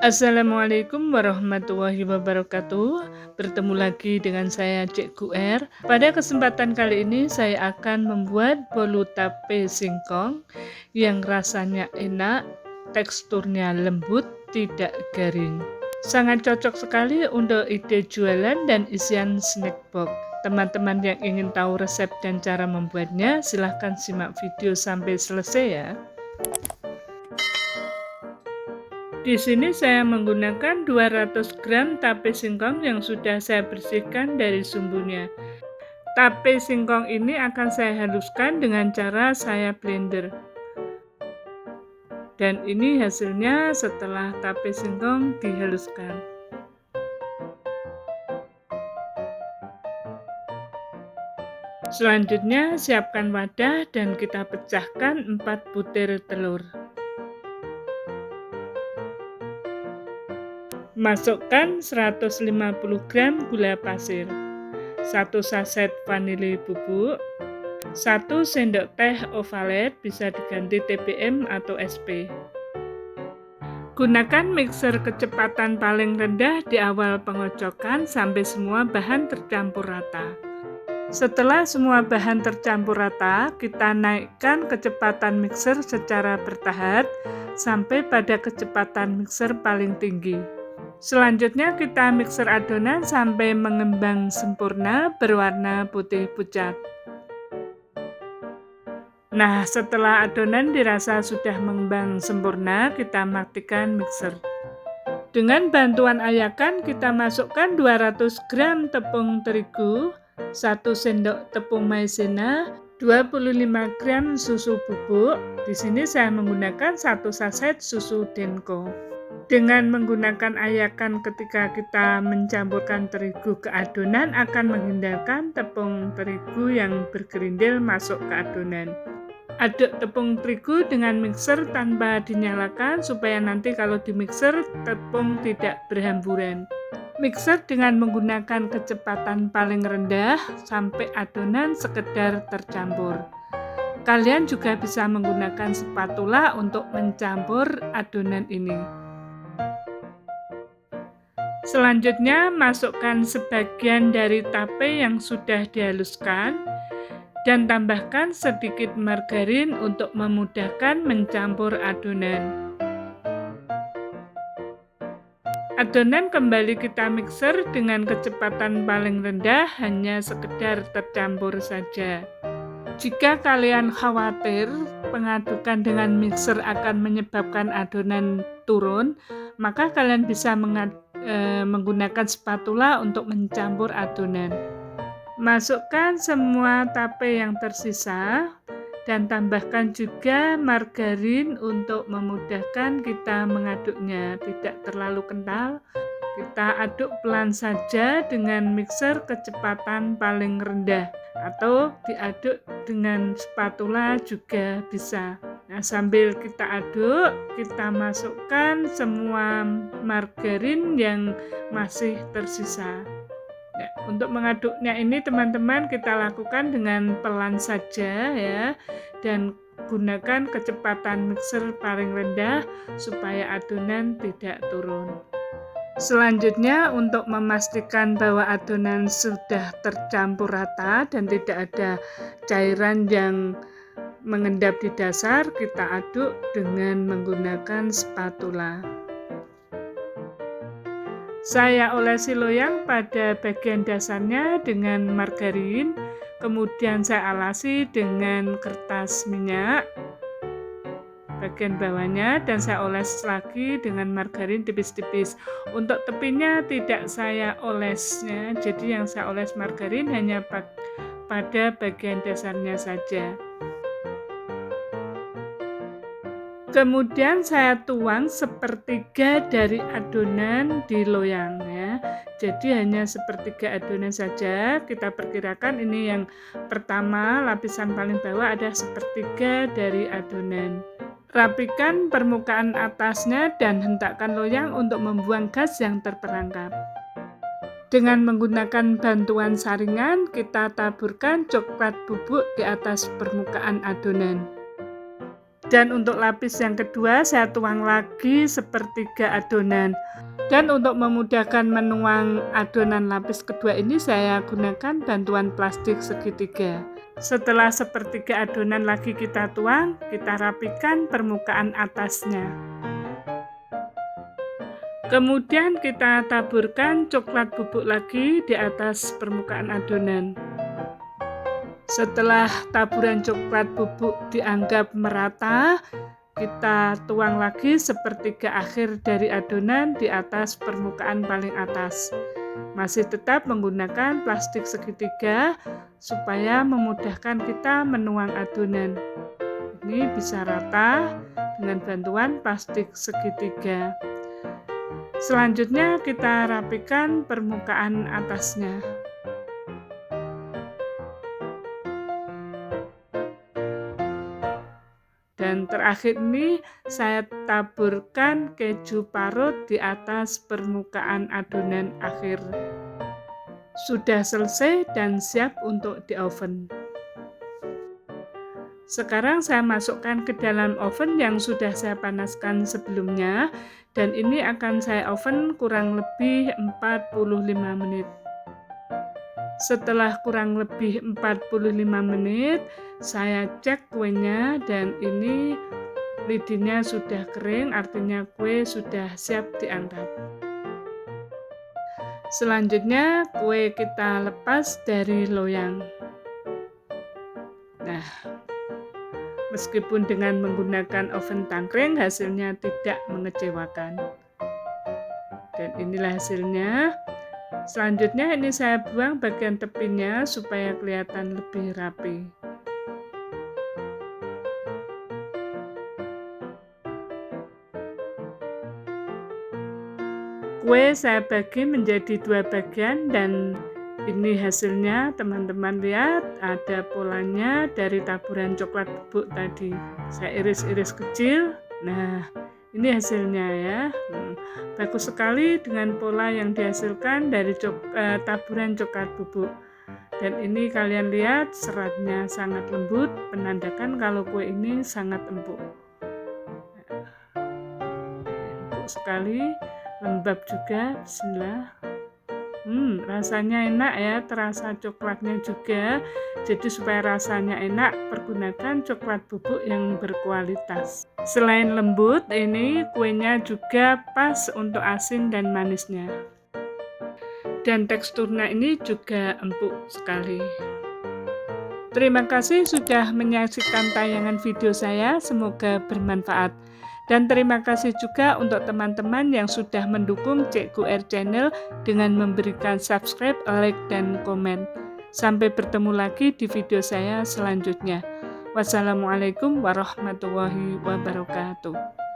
Assalamualaikum warahmatullahi wabarakatuh. Bertemu lagi dengan saya Cikgu R. Pada kesempatan kali ini saya akan membuat bolu tape singkong yang rasanya enak, teksturnya lembut, tidak garing. Sangat cocok sekali untuk ide jualan dan isian snack box. Teman-teman yang ingin tahu resep dan cara membuatnya, silahkan simak video sampai selesai ya. Di sini saya menggunakan 200 gram tape singkong yang sudah saya bersihkan dari sumbunya. Tape singkong ini akan saya haluskan dengan cara saya blender. Dan ini hasilnya setelah tape singkong dihaluskan. Selanjutnya siapkan wadah dan kita pecahkan 4 butir telur. Masukkan 150 gram gula pasir, 1 saset vanili bubuk, 1 sendok teh ovalet, bisa diganti TBM atau SP. Gunakan mixer kecepatan paling rendah di awal pengocokan sampai semua bahan tercampur rata. Setelah semua bahan tercampur rata, kita naikkan kecepatan mixer secara bertahap sampai pada kecepatan mixer paling tinggi. Selanjutnya kita mixer adonan sampai mengembang sempurna berwarna putih pucat. Nah, setelah adonan dirasa sudah mengembang sempurna, kita matikan mixer. Dengan bantuan ayakan kita masukkan 200 gram tepung terigu, 1 sendok tepung maizena, 25 gram susu bubuk. Di sini saya menggunakan 1 saset susu Denko. Dengan menggunakan ayakan ketika kita mencampurkan terigu ke adonan akan menghindarkan tepung terigu yang bergerindil masuk ke adonan. Aduk tepung terigu dengan mixer tanpa dinyalakan supaya nanti kalau dimixer tepung tidak berhamburan. Mixer dengan menggunakan kecepatan paling rendah sampai adonan sekedar tercampur. Kalian juga bisa menggunakan spatula untuk mencampur adonan ini. Selanjutnya, masukkan sebagian dari tape yang sudah dihaluskan dan tambahkan sedikit margarin untuk memudahkan mencampur adonan. Adonan kembali kita mixer dengan kecepatan paling rendah, hanya sekedar tercampur saja. Jika kalian khawatir pengadukan dengan mixer akan menyebabkan adonan turun, maka kalian bisa menggunakan spatula untuk mencampur adonan. Masukkan semua tape yang tersisa dan tambahkan juga margarin untuk memudahkan kita mengaduknya, tidak terlalu kental. Kita aduk pelan saja dengan mixer kecepatan paling rendah atau diaduk dengan spatula juga bisa. Nah, sambil kita aduk, kita masukkan semua margarin yang masih tersisa. Nah, untuk mengaduknya ini teman-teman kita lakukan dengan pelan saja ya, dan gunakan kecepatan mixer paling rendah supaya adonan tidak turun. Selanjutnya, untuk memastikan bahwa adonan sudah tercampur rata dan tidak ada cairan yang mengendap di dasar, kita aduk dengan menggunakan spatula. Saya olesi loyang pada bagian dasarnya dengan margarin, kemudian saya alasi dengan kertas minyak bagian bawahnya dan saya oles lagi dengan margarin tipis-tipis. Untuk tepinya tidak saya olesnya, jadi yang saya oles margarin hanya pada bagian dasarnya saja. Kemudian saya tuang sepertiga dari adonan di loyang ya. Jadi hanya sepertiga adonan saja. Kita perkirakan ini yang pertama, lapisan paling bawah ada sepertiga dari adonan. Rapikan permukaan atasnya dan hentakkan loyang untuk membuang gas yang terperangkap. Dengan menggunakan bantuan saringan, kita taburkan coklat bubuk di atas permukaan adonan. Dan untuk lapis yang kedua saya tuang lagi sepertiga adonan. Dan untuk memudahkan menuang adonan lapis kedua ini saya gunakan bantuan plastik segitiga. Setelah sepertiga adonan lagi kita tuang, kita rapikan permukaan atasnya. Kemudian kita taburkan coklat bubuk lagi di atas permukaan adonan. Setelah taburan coklat bubuk dianggap merata, kita tuang lagi sepertiga akhir dari adonan di atas permukaan paling atas. Masih tetap menggunakan plastik segitiga supaya memudahkan kita menuang adonan. Ini bisa rata dengan bantuan plastik segitiga. Selanjutnya kita rapikan permukaan atasnya. Dan terakhir ini saya taburkan keju parut di atas permukaan adonan akhir. Sudah selesai dan siap untuk di oven. Sekarang saya masukkan ke dalam oven yang sudah saya panaskan sebelumnya, dan ini akan saya oven kurang lebih 45 menit. Setelah kurang lebih 45 menit, saya cek kuenya dan ini lidinya sudah kering, artinya kue sudah siap diangkat. Selanjutnya kue kita lepas dari loyang. Nah, meskipun dengan menggunakan oven tangkring hasilnya tidak mengecewakan. Dan inilah hasilnya. Selanjutnya ini saya buang bagian tepinya supaya kelihatan lebih rapi. Kue saya bagi menjadi 2 bagian dan ini hasilnya, teman-teman lihat ada polanya dari taburan coklat bubuk tadi. Saya iris-iris kecil. Nah, ini hasilnya ya. Bagus sekali dengan pola yang dihasilkan dari taburan coklat bubuk. Dan ini kalian lihat seratnya sangat lembut, menandakan kalau kue ini sangat empuk. Empuk sekali, lembab juga. Bismillah. Rasanya enak ya, terasa coklatnya juga. Jadi supaya rasanya enak, pergunakan coklat bubuk yang berkualitas. Selain lembut, ini kuenya juga pas untuk asin dan manisnya. Dan teksturnya ini juga empuk sekali. Terima kasih sudah menyaksikan tayangan video saya, semoga bermanfaat. Dan terima kasih juga untuk teman-teman yang sudah mendukung Cikgu R Channel dengan memberikan subscribe, like, dan komen. Sampai bertemu lagi di video saya selanjutnya. Wassalamualaikum warahmatullahi wabarakatuh.